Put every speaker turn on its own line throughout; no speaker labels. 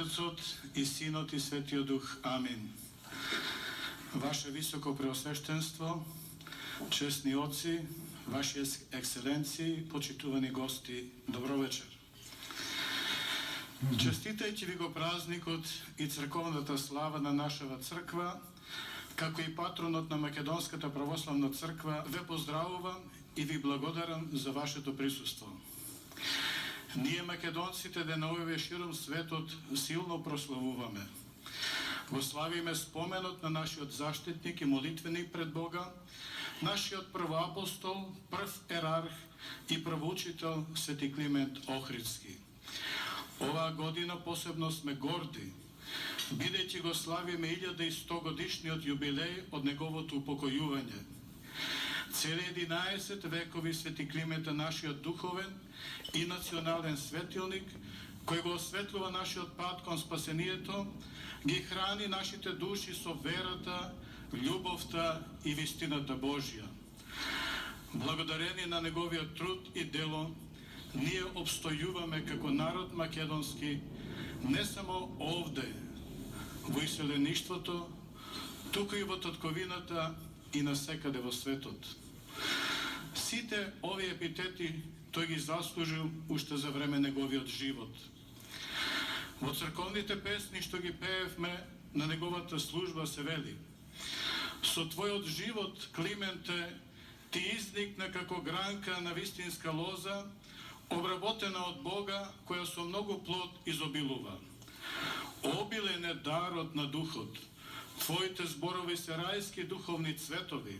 Отецот и Синот и Светиот Дух. Амин. Ваше високо преосвещенство, честни отци, Ваши екселенции, почитувани гости, добро вечер. Честитајќи ви го празникот и црковната слава на нашава црква, како и патронот на Македонската православна црква, ве поздравувам и ви благодарам за вашето присуство. Ние македонците деновиве широм светот силно прославуваме. Го славиме споменот на нашиот заштитник и молитвеник пред Бога, нашиот првоапостол, прв ерарх и првоучител Свети Климент Охридски. Оваа година посебно сме горди, бидејќи го славиме 1100 годишниот јубилеј од неговото упокојување. Цели 11 векови Свети Климент е нашиот духовен и национален светилник, кој го осветлува нашиот пат кон спасението, ги храни нашите души со верата, љубовта и вистината Божја. Благодарение на неговиот труд и дело, ние обстојуваме како народ македонски не само овде, во иселеништвото, туку и во татковината и насекаде во светот. Сите овие епитети тој ги заслужил уште за време неговиот живот. Во црковните песни што ги пеевме на неговата служба се вели: со твојот живот, Клименте, ти изникна како гранка на вистинска лоза, обработена од Бога, која со многу плод изобилува. Обилен е дарот на духот. Твоите зборови се рајски духовни цветови.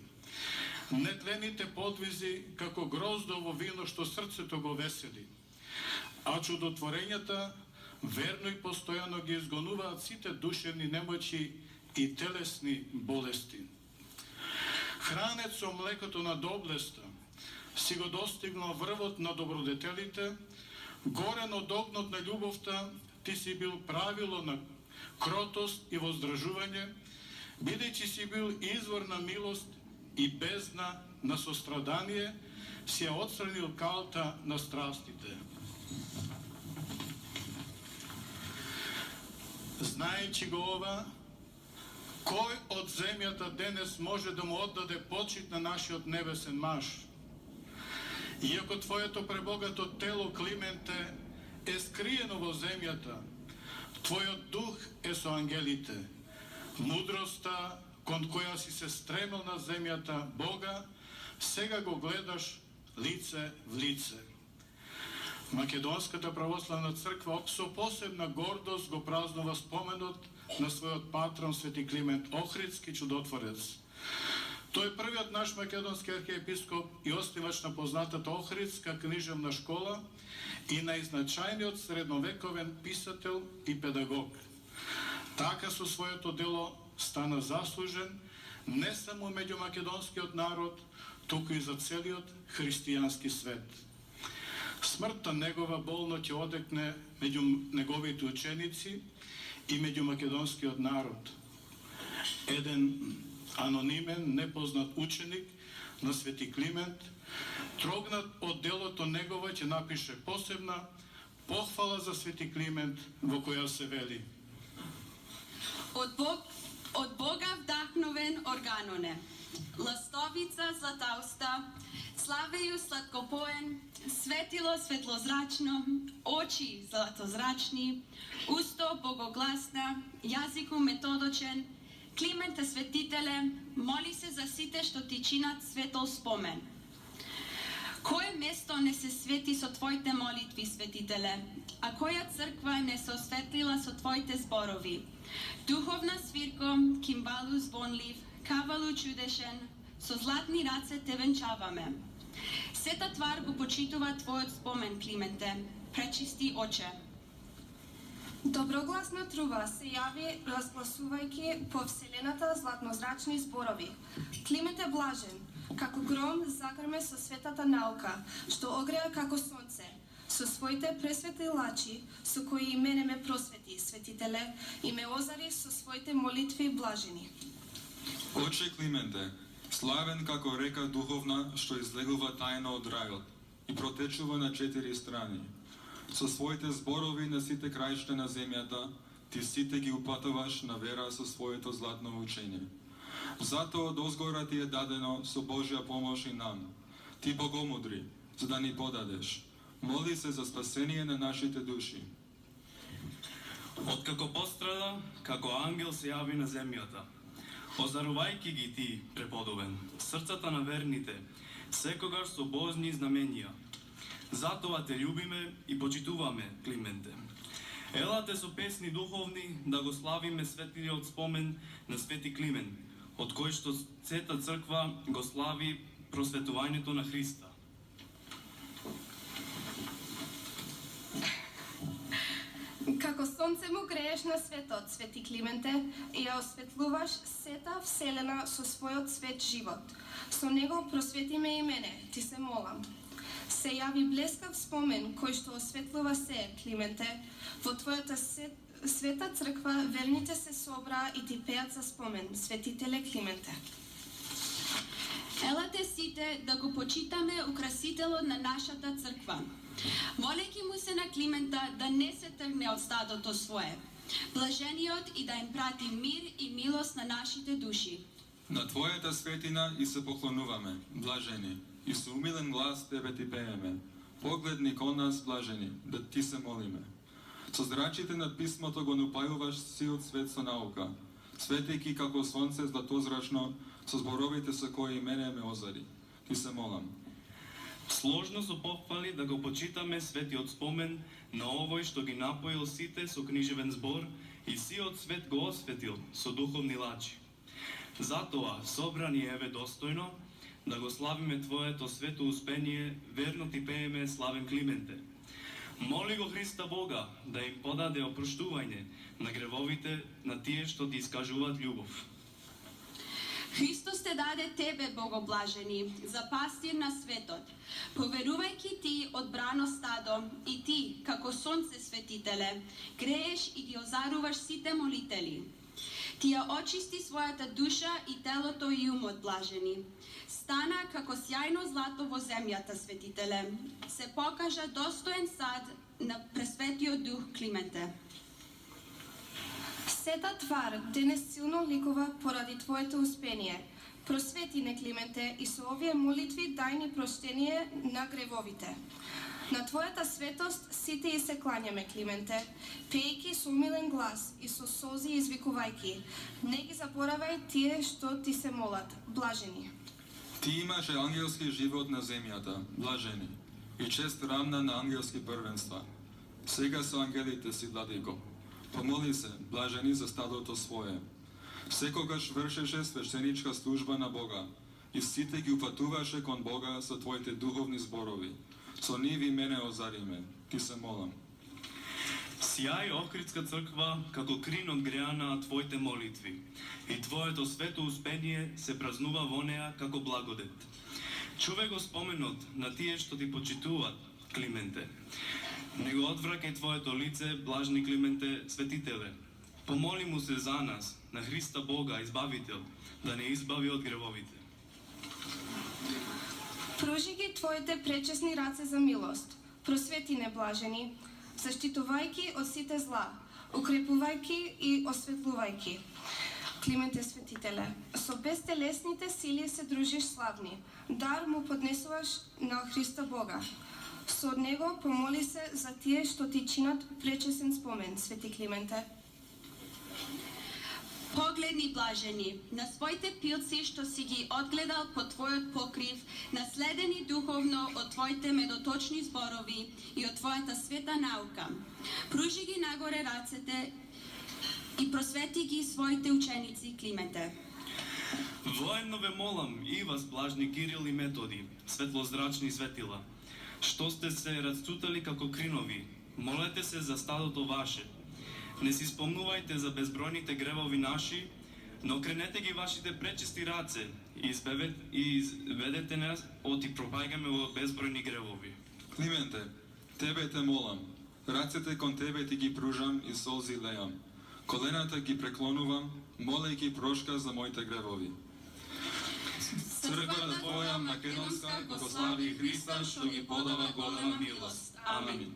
Нетлените подвизи како гроздово вино што срцето го весели. А чудотворењата верно и постојано ги изгонуваат сите душевни немоќи и телесни болести. Хранет со млекото на доблеста, си го достигнал врвот на добродетелите, горен од огнот на љубовта, ти си бил правило на кротост и воздржување, бидејќи си бил извор на милост и бездна на сострадание, си ја отстранил калта на страстите. Знаејќи го ова, кој од земјата денес може да му оддаде почит на нашиот небесен маж? Иако твоето пребогато тело, Клименте, е скриено во земјата, твојот дух е со ангелите. Мудроста кон која си се стремил на земјата Бога, сега го гледаш лице в лице. Македонската православна црква со посебна гордост го празнува споменот на својот патрон Свети Климент Охридски, чудотворец. Тој е првиот наш македонски архиепископ и основач на познатата Охридска книжевна школа и најзначајниот средновековен писател и педагог. Така со своето дело стана заслужен не само меѓу македонскиот народ, туку и за целиот христијански свет. Смртта негова болно ќе одекне меѓу неговите ученици и меѓу македонскиот народ. Еден анонимен, непознат ученик на Свети Климент, трогнат од делото негово, ќе напише посебна похвала за Свети Климент, во која се вели:
Од Бога вдахновен органоне, ластовица златауста, славеју сладкопоен, светило светлозрачно, очи златозрачни, усто богогласна, јазику методочен, Клименте светителе, моли се за сите што ти чинат светол спомен. Кое место не се свети со твоите молитви, светителе, а која црква не се осветлила со твоите зборови? Духовна свирко, кимбалу звонлив, кавалу чудешен, со златни раце те венчаваме. Сета твар го почитува твојот спомен, Клименте, пречисти оче.
Доброгласна труба се јави разгласувајќи по вселената златнозрачни зборови. Климент е блажен, како гром загрме со светата наука, што огреа како сонце, со своите пресветли лачи, со кои и мене ме просвети, светителе, и ме озари со своите молитви блажени.
Оче Клименте, славен како река духовна, што излегува тајно од рајот и протечува на 4 страни. Со своите зборови на сите краишта на земјата, ти сите ги упатуваш на вера со своето златно учење. Затоа дозгора ти е дадено со Божја помош и нам. Ти богомудри, за да ни подадеш. Моли се за спасение на нашите души.
Откако пострада, како ангел се јави на земјата. Озарувајќи ги ти, преподобен, срцата на верните, секогаш со божни знаменија. Затоа те љубиме и почитуваме, Клименте. Елате со песни духовни да го славиме светлиот спомен на Свети Климент, од кој што сета црква го слави просветувањето на Христа.
Како сонце му грееш на светот, Свети Клименте, и ја осветлуваш сета вселена со својот свет живот. Со него просвети ме и мене, ти се молам. Се јави блескав спомен кој што осветлува се, Клименте. Во твојата света црква верните се собра и ти пеат за спомен, Светителе Клименте.
Елате сите да го почитаме украсителот на нашата црква. Молејќи му се на Климента да не се тргне од стадото свое, блажениот и да им прати мир и милост на нашите души.
На Твојата светина и се поклонуваме, блажени, и со умилен глас Тебе ти пееме. Погледни кон нас, блажени, да Ти се молиме. Со зрачите над писмото го напајуваш сиот свет со наука, светејќи како сонце златозрачно, со зборовите со кои мене ме озари. Ти се молам.
Сложно со похвали да го почитаме светиот спомен на овој што ги напоил сите со книжевен збор и сиот свет го осветил со духовни лачи. Затоа, собрани еве достојно, да го славиме Твоето свето успение, верно ти пееме, славен Клименте. Моли го Христа Бога да им подаде опроштување на гревовите на тие што ти искажуваат љубов.
Христос те даде тебе, богоблажени, за пастир на светот. Поверувајќи ти одбрано стадо и ти, како сонце светителе, грееш и ги озаруваш сите молители. Ти ја очисти својата душа и телото и умот, блажени. Стана како сјајно злато во земјата, светителе. Се покажа достоен сад на пресветиот дух, Клименте.
Сета твар денес силно ликува поради Твоето успение. Просвети не, Клименте, и со овие молитви дај ни проштение на гревовите. На Твојата светост сите и се кланяме, Клименте, пејќи со умилен глас и со солзи извикувајќи. Не ги заборавај тие што ти се молат, блажени.
Ти имаше ангелски живот на земјата, блажени, и чест рамна на ангелски првенства. Сега со ангелите си, владико. Помоли се, блажени, за стадото свое. Секогаш вршеше свещеничка служба на Бога и сите ги упатуваше кон Бога со Твоите духовни зборови. Со нив и мене озариме. Ти се молам.
Сјај Охридска црква како крин од греана на Твоите молитви и Твоето свето успение се празнува во неа како благодет. Чувај го споменот на тие што ти почитуваат, Клименте. Не го одвракај Твоето лице, блажни Клименте, светителе. Помоли му се за нас, на Христа Бога, Избавител, да не избави од гревовите.
Пружи ги Твоите пречесни раце за милост. Просвети не, блажени, заштитувајќи од сите зла, укрепувајќи и осветлувајќи. Клименте, светителе, со безтелесните сили се дружиш славни. Дар му поднесуваш на Христа Бога. Со него помоли се за тие што ти чинат пречесен спомен, Свети Клименте.
Погледни, блажени, на своите пилци што си ги одгледал по Твојот покрив, наследени духовно од Твоите медоточни зборови и од Твојата света наука. Пружи ги нагоре рацете и просвети ги своите ученици, Клименте.
Воедно ве молам и вас, блажни Кирил и Методи, светлозрачни светила, што сте се расцутали како кринови, молете се за стадото ваше. Не си спомнувајте за безбројните гревови наши, но кренете ги вашите пречисти раце и изведете нас од и пропаѓаме во безбројни гревови.
Клименте, Тебе те молам. Рацете кон Тебе ти ги пружам и солзи леам. Колената ги преклонувам, молејќи прошка за моите гревови. Црквата Твоја македонска го слави Христа што ги подава голема милост. Амин.